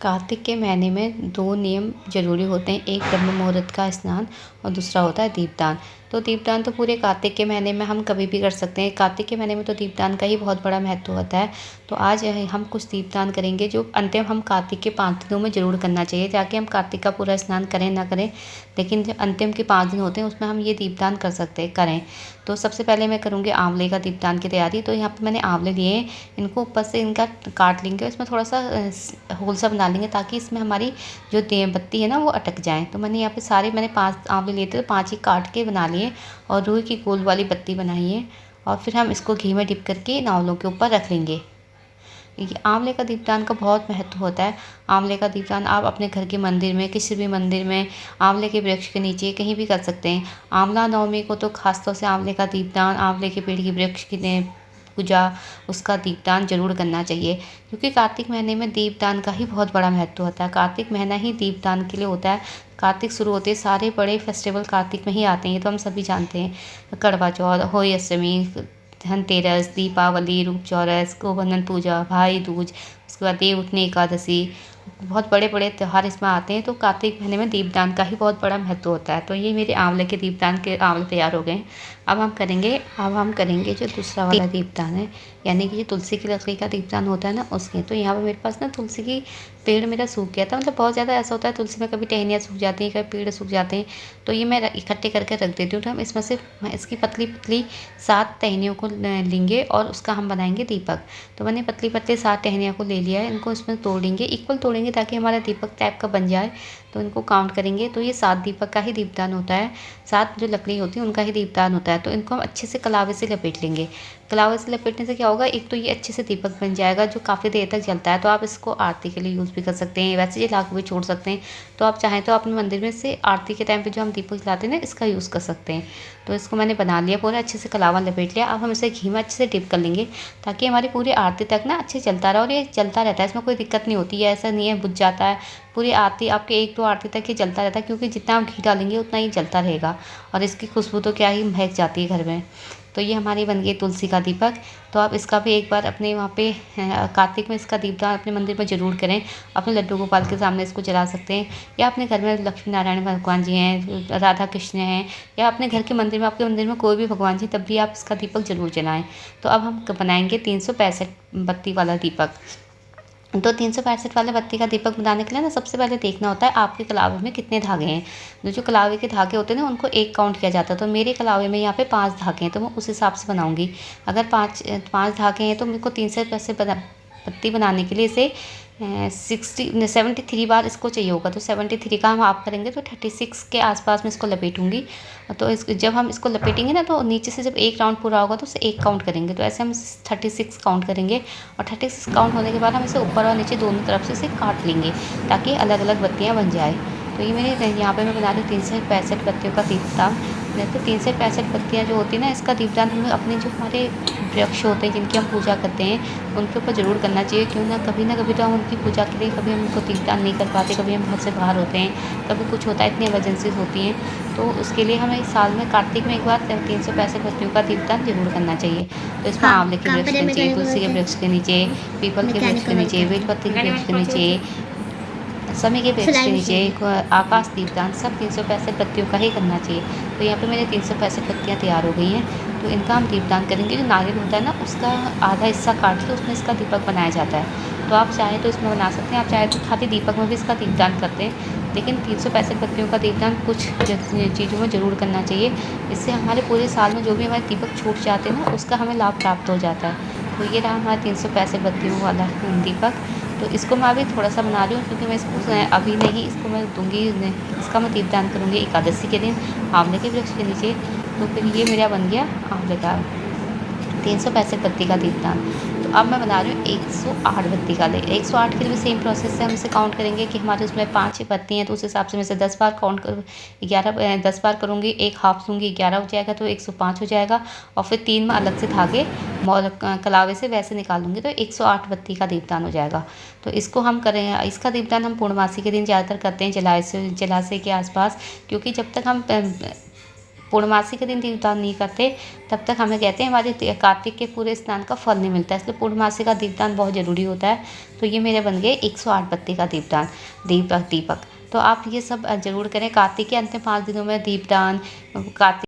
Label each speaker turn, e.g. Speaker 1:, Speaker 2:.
Speaker 1: कार्तिक के महीने में 2 नियम ज़रूरी होते हैं, एक ब्रह्म मुहूर्त का स्नान और दूसरा होता है दीपदान। तो दीपदान तो पूरे कार्तिक के महीने में हम कभी भी कर सकते हैं। कार्तिक के महीने में तो दीपदान का ही बहुत बड़ा महत्व होता है। तो आज हम कुछ दीपदान करेंगे जो अंतिम हम कार्तिक के 5 दिनों में ज़रूर करना चाहिए, ताकि हम कार्तिक का पूरा स्नान करें ना करें, लेकिन जो अंतिम के 5 दिन होते हैं उसमें हम ये दीपदान करें। तो सबसे पहले मैं करूँगी आंवले का दीपदान की तैयारी। तो यहाँ पर मैंने आंवले लिए हैं, इनको ऊपर से इनका काट लेंगे, इसमें थोड़ा सा होल सा बना लेंगे ताकि इसमें हमारी जो बत्ती है ना वो अटक जाए। तो मैंने यहाँ पे सारे 5 आंवले लिए थे, तो 5 ही काट के बना लिए और रुई की गोल वाली बत्ती बनाई है। और फिर हम इसको घी में डिप करके इन आंवलों के ऊपर रख लेंगे। ये आंवले का दीपदान का बहुत महत्व होता है। आंवले का दीपदान आप अपने घर के मंदिर में, किसी भी मंदिर में, आंवले के वृक्ष के नीचे कहीं भी कर सकते हैं। आंवला नवमी को तो खासतौर से आंवले का दीपदान, आंवले के पेड़ की वृक्ष की पूजा, उसका दीपदान जरूर करना चाहिए, क्योंकि कार्तिक महीने में दीपदान का ही बहुत बड़ा महत्व होता है। कार्तिक महीना ही दीपदान के लिए होता है। कार्तिक शुरू होते सारे बड़े फेस्टिवल कार्तिक में ही आते हैं, ये तो हम सभी जानते हैं। करवा चौथ, होली अष्टमी, धनतेरस, दीपावली, रूप चौरस, गोवर्धन पूजा, भाई दूज, उसके बाद देवउठनी एकादशी, बहुत बड़े बड़े त्यौहार इसमें आते हैं। तो कार्तिक महीने में दीपदान का ही बहुत बड़ा महत्व होता है। तो ये मेरे आंवले के दीपदान के आंवले तैयार हो गए। अब हम करेंगे जो दूसरा वाला दीपदान है, यानी कि जो तुलसी की लकड़ी का दीपदान होता है ना उसके। तो यहाँ पर मेरे पास ना तुलसी की पेड़ मेरा सूख गया था, मतलब बहुत ज़्यादा ऐसा होता है तुलसी में, कभी टहनियाँ सूख जाती हैं, कभी पेड़ सूख जाते हैं। तो ये मैं इकट्ठे करके रख देती हूँ। तो हम इसमें से इसकी पतली पतली 7 टहनियों को लेंगे और उसका हम बनाएंगे दीपक। तो मैंने पतली पतली 7 टहनियों को ले लिया है, इनको इसमें तोड़ेंगे, इक्वल तोड़ेंगे ताकि हमारा दीपक टाइप का बन जाए। तो इनको काउंट करेंगे, तो ये 7 दीपक का ही दीपदान होता है। 7 जो लकड़ी होती है उनका ही दीपदान होता है। तो इनको हम अच्छे से कलावे से लपेट लेंगे। कलावे से लपेटने से क्या होगा, एक तो ये अच्छे से दीपक बन जाएगा जो काफ़ी देर तक जलता है। तो आप इसको आरती के लिए यूज़ भी कर सकते हैं, वैसे जला के भी छोड़ सकते हैं। तो आप चाहें तो अपने मंदिर में से आरती के टाइम पे जो हम दीपक जलाते हैं ना, इसका यूज़ कर सकते हैं। तो इसको मैंने बना लिया, पूरा अच्छे से कलावा लपेट लिया। अब हम इसे घी में अच्छे से डिप कर लेंगे ताकि हमारी पूरी आरती तक ना अच्छे चलता रहे, और ये चलता रहता है, इसमें कोई दिक्कत नहीं होती है, ऐसा नहीं है बुझ जाता है। पूरी आरती आपके 1-2 आरती तक ही चलता रहता है, क्योंकि जितना आप घी डालेंगे उतना ही जलता रहेगा। और इसकी खुशबू तो क्या ही महक जाती है घर में। तो ये हमारी बन गई तुलसी का दीपक। तो आप इसका भी एक बार अपने वहाँ पे कार्तिक में इसका दीपदान अपने मंदिर में ज़रूर करें। अपने लड्डू गोपाल के सामने इसको जला सकते हैं, या अपने घर में लक्ष्मी नारायण भगवान जी हैं, राधा कृष्ण हैं, या अपने घर के मंदिर में, आपके मंदिर में कोई भी भगवान जी, तब भी आप इसका दीपक ज़रूर जलाएँ। तो अब हम बनाएंगे 365 बत्ती वाला दीपक। तो 365 वाले बत्ती का दीपक बनाने के लिए ना सबसे पहले देखना होता है आपके कलावे में कितने धागे हैं। जो कलावे के धागे होते हैं ना उनको एक काउंट किया जाता है। तो मेरे कलावे में यहाँ पे 5 धागे हैं, तो मैं उस हिसाब से बनाऊंगी। अगर 5 धागे हैं तो मेरे को 365 बत्ती बनाने के लिए इसे 73 बार इसको चाहिए होगा। तो 73 का हम हाफ करेंगे तो 36 के आसपास में इसको लपेटूंगी। तो जब हम इसको लपेटेंगे ना, तो नीचे से जब एक राउंड पूरा होगा तो उसे एक काउंट करेंगे। तो ऐसे हम 36 काउंट करेंगे, और 36 काउंट होने के बाद हम इसे ऊपर और नीचे दोनों तरफ से इसे काट लेंगे ताकि अलग अलग बत्तियाँ बन जाए। तो ये मेरे यहाँ पे मैं बना रही हूँ 365 बत्तियों का दीपदान। तो 365 बत्तियाँ जो होती हैं ना, इसका दीपदान हम लोग अपने जो हमारे वृक्ष होते हैं जिनकी हम पूजा करते हैं उनके ऊपर ज़रूर करना चाहिए। क्यों ना कभी तो हम उनकी पूजा के लिए कभी हम उनको दीपदान नहीं कर पाते, कभी हम घर से बाहर होते हैं, कभी कुछ होता है, इतनी इमरजेंसीज होती हैं। तो उसके लिए हमें इस साल में कार्तिक में एक बार 365 बत्तियों का दीपदान जरूर करना चाहिए। तो इसमें आंवले के वृक्ष के नीचे, तुलसी के वृक्ष के नीचे, पीपल के वृक्ष के नीचे, बेलपत्र के वृक्ष के नीचे, समी के वृक्ष के नीचे, आकाश दीपदान, सब 365 बत्तियों का ही करना चाहिए। तो यहाँ पे मेरे 365 बत्तियाँ तैयार हो गई हैं। तो इनका हम दीपदान करेंगे। जो नारियल होता है ना, उसका आधा हिस्सा काट के उसमें इसका दीपक बनाया जाता है। तो आप चाहें तो इसमें बना सकते हैं, आप चाहें तो खाली दीपक में भी इसका दीपदान करते हैं। लेकिन 365 बत्तियों का दीपदान कुछ चीज़ों में ज़रूर करना चाहिए। इससे हमारे पूरे साल में जो भी हमारे दीपक छूट जाते हैं ना, उसका हमें लाभ प्राप्त हो जाता है। तो ये रहा हमारा 365 बत्तियों वाला दीपक। तो इसको मैं अभी थोड़ा सा बना रही हूँ, क्योंकि मैं इसको अभी नहीं, इसको मैं दूंगी, इसका मैं दीपदान करूँगी एकादशी के दिन आंवले के वृक्ष के नीचे। तो फिर ये मेरा बन गया आंवले का 365 बत्ती का दीपदान। तो अब मैं बना रही हूँ 108 बत्ती का। 108 के लिए भी सेम प्रोसेस से हम इसे काउंट करेंगे कि हमारे उसमें 5 बत्ती हैं, तो उस हिसाब से मैं इसे 10 बार काउंट कर 10 बार करूँगी, एक हाफ दूँगी, 11 हो जाएगा, तो 105 हो जाएगा। और फिर 3 में अलग से धागे कलावे से वैसे निकालूंगी, तो 108 बत्ती का दीपदान हो जाएगा। तो इसको हम करें, इसका दीपदान हम पूर्णमासी के दिन ज़्यादातर करते हैं, जलाशय के आसपास, क्योंकि जब तक हम पूर्णमासी के दिन दीपदान नहीं करते तब तक हमें कहते हैं हमारे कार्तिक के पूरे स्नान का फल नहीं मिलता है, इसलिए पूर्णमासी का दीपदान बहुत ज़रूरी होता है। तो ये मेरे बन गए 108 बत्ती का दीपदान, दीपक। तो आप ये सब ज़रूर करें कार्तिक के अंतिम 5 दिनों में दीपदान, कार्तिक